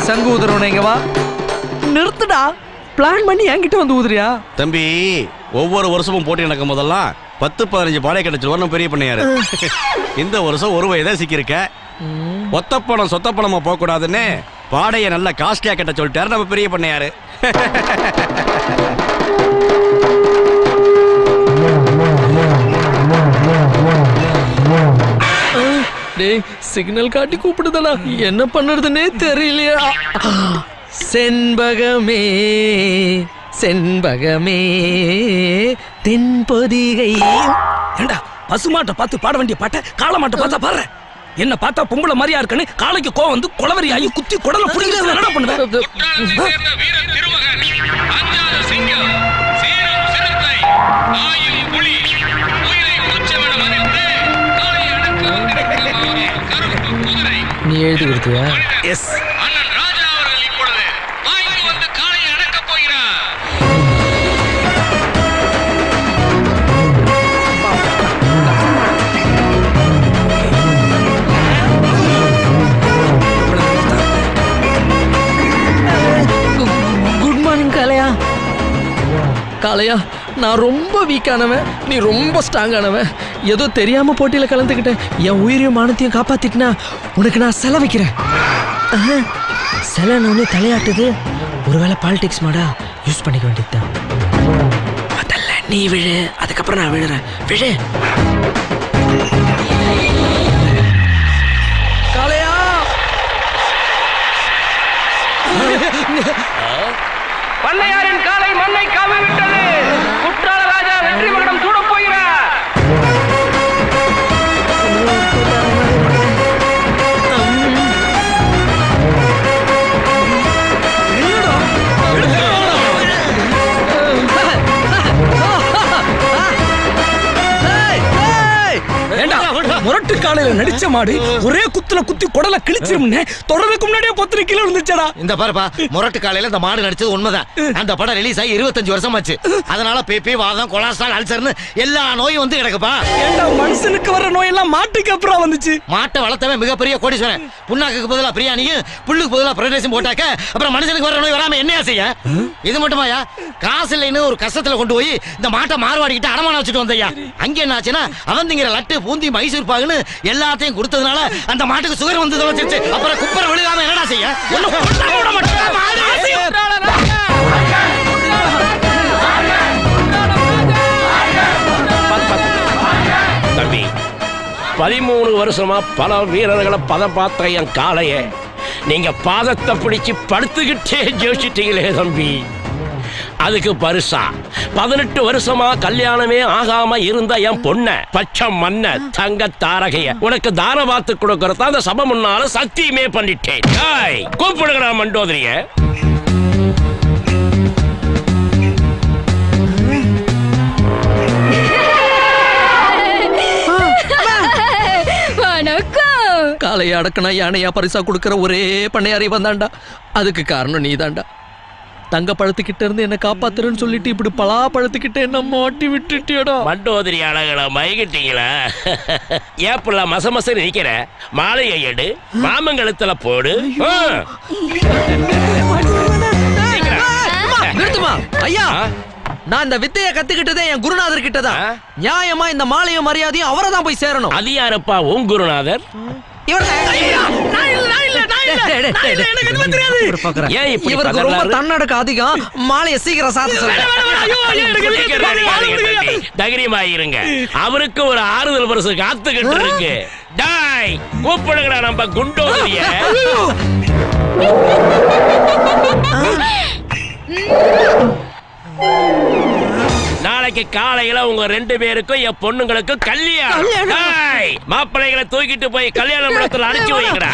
சங்கு ஊதுறவன இங்க வா. நிறுத்துடா. பிளான் பண்ணி என்கிட்ட வந்து ஊதுறியா? தம்பி, ஒவ்வொரு வருஷமும் போட்டி நடக்கும் போதெல்லாம் 10-15 பாடை கிடைச்சிருவார் பெரிய பண்ணையாரு. இந்த வருஷம் ஒரு வயதா சிக்கிருக்க. ஒத்தப்பணம் சொத்தப்பணமா போக கூடாதுன்னு பாடையை நல்லா காஸ்ட்லியா கட்ட சொல்லிட்டாரு நம்ம பெரிய பண்ணையாரு. டேய், சிக்னல் காட்டி கூப்பிடுதடா. என்ன பண்ணுறதுன்னே தெரியலையா? செண்பகமே செண்பகமே தென்பொதிகை. ஏண்டா பசுமாட்டை பார்த்து பாட வேண்டிய பாட்டை காளமாட்டை பார்த்தா பாடுற? என்ன பார்த்தா பொம்பளை மாதிரியா இருக்குன்னு காலைக்கு கோவம் வந்து குளவரி ஆகி குத்தி குடலை பிடிக்கிறது என்ன பண்ணுவேன்? நீ எழுதி கொடுத்தியா? எஸ். குட் மார்னிங் காளையா. காளையா, நான் ரொம்ப வீக்கானவன், நீ ரொம்ப ஸ்ட்ராங்கானவன். ஏதோ தெரியாம போட்டியில கலந்துக்கிட்டேன். என் உயிரையும் மானத்தையும் காப்பாத்திட்டுனா உனக்கு நான் செல வைக்கிறேன். செலன்னு தலையாட்டுது. ஒருவேளை பாலிடிக்ஸ் மாடா யூஸ் பண்ணிக்க வேண்டியதுதான். முதல்ல நீ விழு, அதுக்கப்புறம் நான் விழுறேன். விழு. காளையா, பண்ணையாரின் காலை மண்ணை காவி விட்டது. குற்றால ராஜா வெற்றி மகுடம் சூடப் போகிறார். முரட்டு காலையில நடிச்ச மாடு ஒரே குத்துல குத்தி குடலை கிழிச்சிரும்னு தொடருக்கு முன்னாடியே 10 கிலோ இருந்துச்சடா. இந்த பாருப்பா, முரட்டு காலையில இந்த மாடு நடிச்சது உண்மைதான். அந்த படம் ரிலீஸ் ஆகி 25 வருஷம் ஆச்சு. அதனால பிபி, வாதம், கொலஸ்ட்ரால், அல்சர்னு எல்லா நோயும் வந்து கிடக்குப்பா. ஏண்டா மனுஷனுக்கு வர நோயெல்லாம் மாட்டுக்கு அப்புறம் வந்துச்சு. மாட்டை வளர்த்தவன் மிகப்பெரிய கோடீஸ்வரன். புண்ணாக்கு பதிலா பிரியாணியும் புல்லுக்கு பதிலா பிரைட் போட்டாக்க அப்புறம் மனுஷனுக்கு வர நோய் வராம என்ன செய்ய? இது மட்டுமாயா, காசு இல்லைன்னு ஒரு கஷ்டத்துல கொண்டு போய் இந்த மாட்டை மார்வாடிக்கிட்டு அடமானம் வச்சுட்டு வந்தையா. அங்க என்ன ஆச்சுன்னா அவன் திங்கிற லட்டு, பூந்தி, மைசூர் பாகுன்னு எல்லாத்தையும் கொடுத்ததுனால அந்த மாட்டுக்கு சுகர் வந்து தொலைச்சிருச்சு. அப்புறம் குப்பரை விழுகாம என்னடா செய்ய? தம்பி, 13 வருஷமா பல வீரர்களை பதம் பார்த்த என் காளைய நீங்க பாதத்தை பிடிச்சு படுத்துக்கிட்டே ஜெயிச்சிட்டீங்களே தம்பி. அதுக்கு பரிசா 18 வருஷமா கல்யாணமே ஆகாம இருந்த என் பொண்ண பச்சை மண்ண தங்க தாரகைய உனக்கு தான பார்த்து கொடுக்கறத அந்த சபை முன்னால சத்தியமே பண்ணிட்டேன். கூப்பிடுங்கடா மண்டோதரிய. காளையை அடக்கனா யானையா பரிசா கொடுக்கற ஒரே பண்ணையாரி வந்தாண்டா. அதுக்கு காரணம் நீதாண்டா. தங்க பழத்துக்கிட்ட இருந்து என்ன காப்பாத்துறன்னு சொல்லிட்டு இப்படி பலா பழத்துக்கிட்ட என்ன மாட்டி விட்டுட்டியடா. மண்டோதரி அழகல மயங்கிட்டீங்களா? ஏப்புல மசமச நிக்கிற மாலையை எடு, மாமங்கலத்துல போடு. நிறுத்துமா ஐயா. நான் இந்த வித்தைய கத்துக்கிட்டதே என் குருநாதர் கிட்டதான். நியாயமா இந்த மாலையும் மரியாதையும் அவரை தான் போய் சேரணும். அது யாரப்பா உன் குருநாதர்? இவருக்கு ரொம்ப தன்னடக்க அதிகம். மாலையை சீக்கிரம் சாத்த சொல்லுங்க. தைரியமாயிருங்க, அவருக்கு ஒரு ஆறுதல் பரிசு காத்துக்கிட்டு இருக்கு. டாய் கூப்பிடுங்கடா நம்ம குண்டோதரிய. நாளைக்கு காலையில உங்க 2 பேருக்கும் என் பொண்ணுங்களுக்கு கல்யாணம். மாப்பிள்ளைகளை தூக்கிட்டு போய் கல்யாண மண்டபத்துல அனுப்பிச்சு வைங்கடா.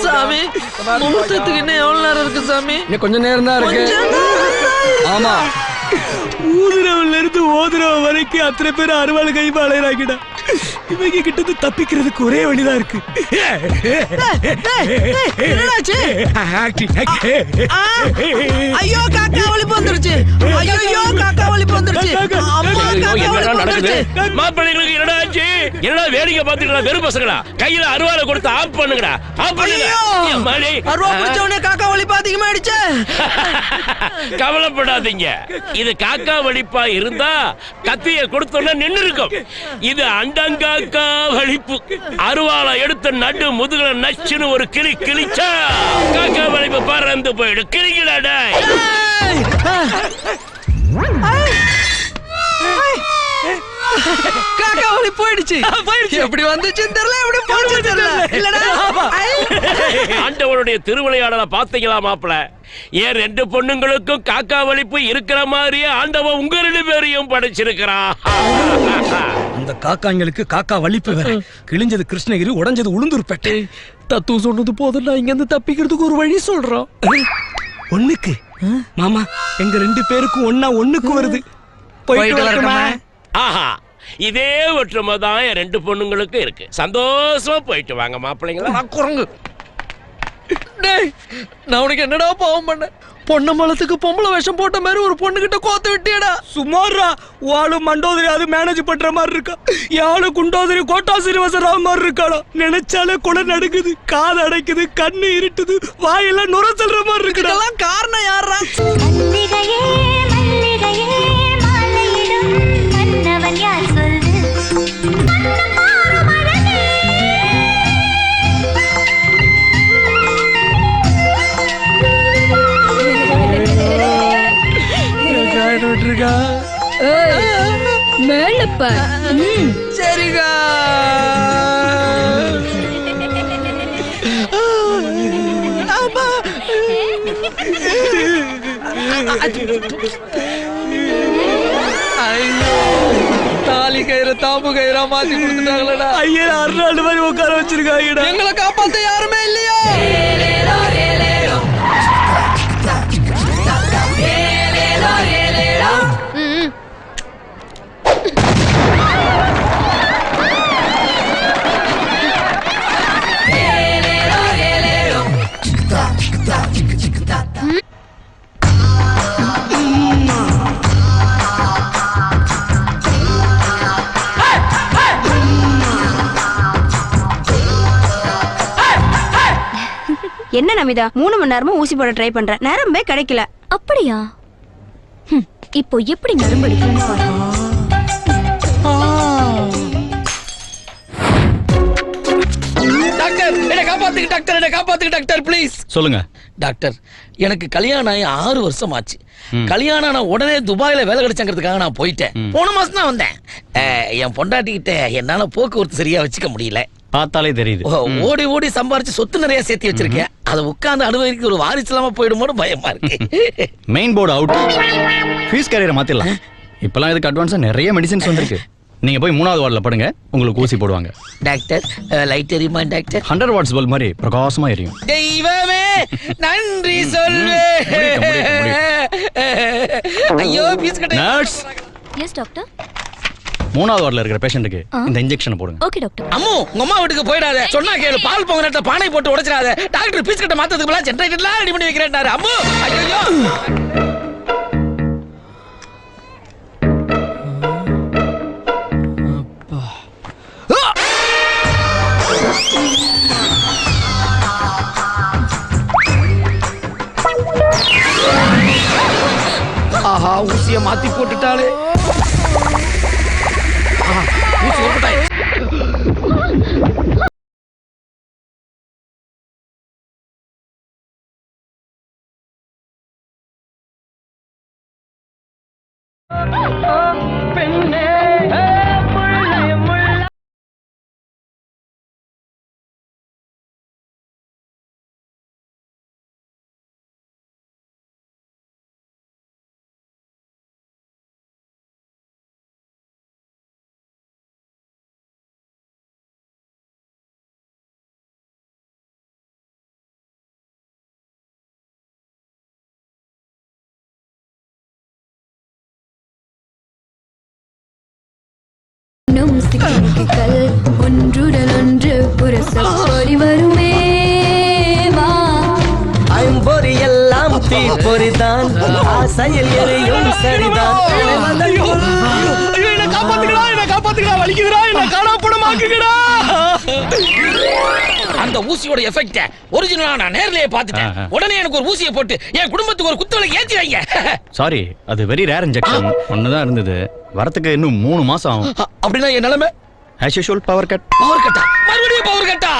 சாமி, முகூர்த்தத்துக்கு இன்னும் எவ்வளவு நேரம் இருக்கு சாமி? கொஞ்ச நேரம் தான் இருக்கு. ஆமா, ஊதுறவன்ல இருந்து ஓதுறவ வரைக்கும் அத்தனை பேர் அறுவாள் கைமா அலையறாங்கடா. இவங்க கிட்ட இருந்து தப்பிக்கிறதுக்கு ஒரே வழிதான் இருக்கு. ஐயோ காக்கா வலிப்பு வந்துருச்சு. ஐயோ காக்கா வலிப்பு வந்துருச்சு. அம்மா, காக்கா என்னடா வலிப்பு நடக்குது? வந்துருச்சு. மாப்பிள்ளைங்களுக்கு என்னடா ஆச்சு? என்னடா வேடிக்கை பார்த்துட்டு வெறும் பசங்களா? கையில அருவாளை கொடுத்து ஆஃப் பண்ணுங்கடா. ஆஃப் பண்ணுங்க. ஐயோ, அம்மாடி. அருவா பிடிச்சவனே காக்கா வலிப்பு அதிகமாயிடுச்சு. கவலைப்படாதீங்க. இது காக்கா வலிப்பா இருந்தா கத்திய கொடுத்தோன்னா நின்னு இருக்கும். இது அண்டங்காக்கா வலிப்பு. அருவாளை எடுத்து நடு முதுகுல நச்சுன்னு ஒரு கிளி கிழிச்சா காக்கா வலிப்பு பறந்து போயிடு. கிளிக்கலாடா. காக்கா வலி போயிடுச்சு. எப்படி வந்துச்சுன்னு தெரியல, எப்படி போச்சுன்னு தெரியல. இல்லடா. ஆண்டவனுடைய திருவிளையாடலை பார்த்தீங்களா மாப்பிள? ஏன் 2 பொண்ணுங்களுக்கும் காக்கா வலிப்பு இருக்கிற மாதிரியே ஆண்டவன் உங்க 2 பேரையும் படைச்சிருக்கிறான். அந்த காக்காங்களுக்கு காக்கா வலிப்பு வேற. கிழிஞ்சது கிருஷ்ணகிரி, உடைஞ்சது உளுந்தூர்பேட்டை. தத்து சொன்னது போதும், நான் இங்க இருந்து தப்பிக்கிறதுக்கு ஒரு வழி சொல்றோம். ஒண்ணுக்கு மாமா, எங்க 2 பேருக்கும் ஒண்ணுக்கு வருது. போயிட்டு வரட்டுமா? ஆஹா, இதே ஒற்றுமை தான் என் 2 பொண்ணுங்களுக்கு இருக்கு. சந்தோஷமா போயிட்டு வாங்க மாப்பிள்ளைங்களா. குரங்கு. டேய், நான் உனக்கு என்னடா பாவம் பண்ணேன்? பொண்ணு மலத்துக்கு பொம்பளை வேஷம் போட்ட மாதிரி ஒரு பொண்ணு கிட்ட கோத்து விட்டியடா. சுமாரா வாழு மண்டோதரி அது மேனேஜ் பண்ற மாதிரி இருக்கா. யாழு குண்டோதரி கோட்டா சீனிவாசராவ் மாதிரி இருக்காளா. நினைச்சாலே குலை நடுக்குது, காது அடைக்குது, கண்ணு இருட்டுது, வாயெல்லாம் நுர செல்ற மாதிரி இருக்குடா. இதெல்லாம் காரணம் யாரா? மல்லிகையே மல்லிகையே மாலையிடும் மன்னவன் யார் சொல்லு. விட்டுருக்கா. மேலப்பா சரிக்கா. ஐயோ, தாலி கயிறு தாம்பு கயிறா மாத்தி கொடுத்துட்டாங்களடா. ஐயா 6 நாள் மாதிரி உட்கார வச்சிருக்காங்கடா. எங்களை காப்பாத்த யாருமே இல்லையா? என்ன நமிதா 3 மணி நேரமா ஊசி போட ட்ரை பண்றேன், நரம்பே கிடைக்கல. அப்படியா? இப்போ எப்படி நரம்பு எடுக்கணும்னு பாரு. டாக்டர், என்ன காப்பாத்துக்கு டாக்டர், என்ன காப்பாத்துக்கு டாக்டர் ப்ளீஸ். சொல்லுங்க டாக்டர், எனக்கு கல்யாணம் ஆகி 6 வருஷம் ஆச்சு. கல்யாணம் நான் உடனே துபாயில வேலை கிடைச்சங்கிறதுக்காக நான் போயிட்டேன். போன மாசம் தான் வந்தேன். என் பொண்டாட்டிக்கிட்ட என்னால போக்குவரத்து சரியா வச்சுக்க முடியல. பார்த்தாலே தெரியுது. ஓடி ஓடி சம்பாரிச்சு சொத்து நிறைய சேர்த்து வச்சிருக்கேன். அதை உட்கார்ந்து அனுபவிக்க ஒரு வாரிசு இல்லாம போயிடுமோன்னு பயமா இருக்கு. Main board out. ஃபீஸ் கேரியரை மாத்திரலாம். இப்பெல்லாம் இதுக்கு அட்வான்ஸா நிறைய மெடிசின்ஸ் வந்திருக்கு. நீங்க போய் 3வது வார்டுல படுங்க, உங்களுக்கு ஊசி போடுவாங்க. டாக்டர், லைட் எரியுமா டாக்டர்? 100 வாட்ஸ் பல்ப் மாதிரி பிரகாசமா எரியும். தெய்வமே நன்றி சொல்லு. ஐயோ பீஸ் கட்ட. Nurse, yes doctor. 3வது வார்டுல இருக்கிற பேஷண்ட்டுக்கு இந்த இன்ஜெக்ஷனை போடுங்க. Okay doctor. அம்மு, உங்க அம்மா வீட்டுக்கு போயிடாத. சொன்னா கேளு. பால் பொங்க நேரத்துல பானை போட்டு உடைச்சிடாத. டாக்டர் பீஸ் கட்ட மாத்ததுக்கு பதிலா ஜெனரேட்டர்லாம் ரெடி பண்ணி வைக்கிறேன்னாரு. அம்மு, ஐயோ. ஆஹா, ஊசிய மாத்தி போட்டுட்டாலே. ஊசி போட்டாய். சிக்கல் ஒன்றுடன் ஒன்று புரசப்போரி வருமே வா ஐம்பொறி எல்லாம் தீப்பொறிதான் ஆசையில் எரியும் சரிதான் என்ன காப்பாத்துக்கடா வலிக்குதுடா என்ன காணாப்படமாக்குங்கடா அந்த ஊசியோட எஃபெக்ட ஒரிஜினலா நான் நேர்லயே பார்த்துட்டேன். உடனே எனக்கு ஒரு ஊசியை போட்டு என் குடும்பத்துக்கு ஒரு குத்தவளை ஏத்தி வைங்க. சாரி, அது வெரி ரேர் இன்ஜெக்ஷன். ஒண்ணுதான் இருந்தது. வரத்துக்கு இன்னும் 3 மாசம் ஆகும். அப்படின்னா என் நிலைமை as usual power cut. Power கட்டா, மறுபடியும் பவர் கட்டா.